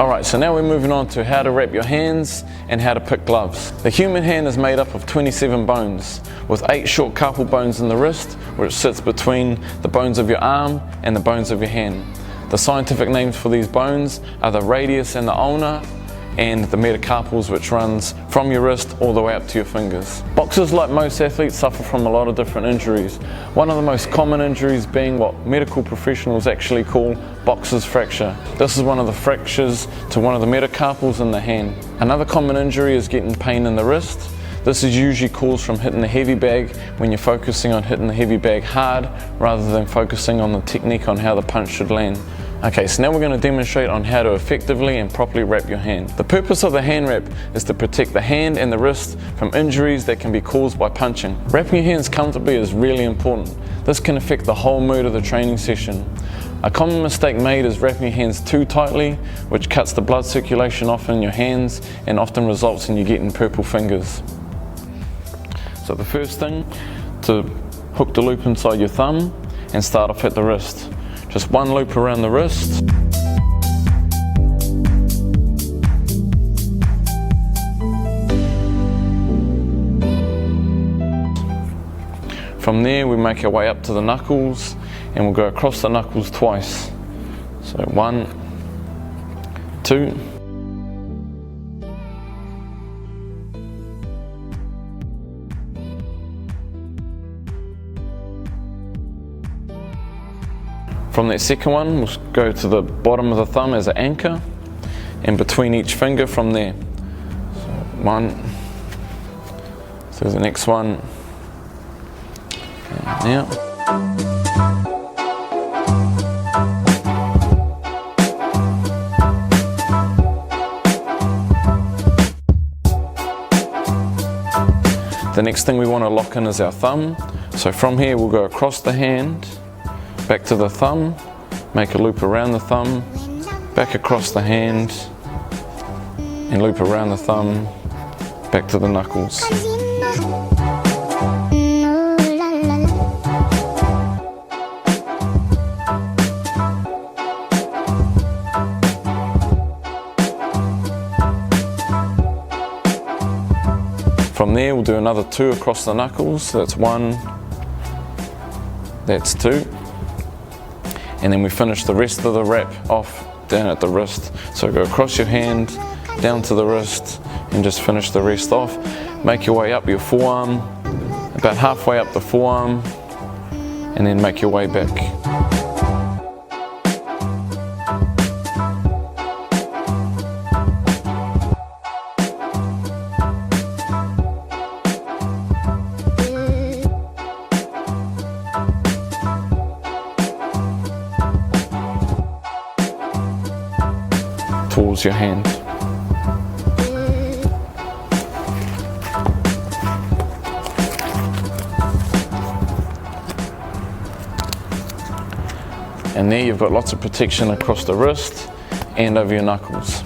Alright, so now we're moving on to how to wrap your hands and how to pick gloves. The human hand is made up of 27 bones, with 8 short carpal bones in the wrist, which sits between the bones of your arm and the bones of your hand. The scientific names for these bones are the radius and the ulna, and the metacarpals, which runs from your wrist all the way up to your fingers. Boxers, like most athletes, suffer from a lot of different injuries. One of the most common injuries being what medical professionals actually call boxer's fracture. This is one of the fractures to one of the metacarpals in the hand. Another common injury is getting pain in the wrist. This is usually caused from hitting the heavy bag when you're focusing on hitting the heavy bag hard rather than focusing on the technique on how the punch should land. Okay, so now we're going to demonstrate on how to effectively and properly wrap your hand. The purpose of the hand wrap is to protect the hand and the wrist from injuries that can be caused by punching. Wrapping your hands comfortably is really important. This can affect the whole mood of the training session. A common mistake made is wrapping your hands too tightly, which cuts the blood circulation off in your hands and often results in you getting purple fingers. So the first thing, to hook the loop inside your thumb and start off at the wrist. Just one loop around the wrist. From there we make our way up to the knuckles and we'll go across the knuckles twice. So 1, 2. From that second one, we'll go to the bottom of the thumb as an anchor, and between each finger from there. So 1, so the next one, and now. The next thing we want to lock in is our thumb. So from here we'll go across the hand, back to the thumb, make a loop around the thumb, back across the hand, and loop around the thumb, back to the knuckles. From there we'll do another 2 across the knuckles, so that's 1, that's 2. And then we finish the rest of the wrap off down at the wrist. So go across your hand, down to the wrist, and just finish the rest off. Make your way up your forearm, about halfway up the forearm, and then make your way back. Towards your hand. And there you've got lots of protection across the wrist and over your knuckles.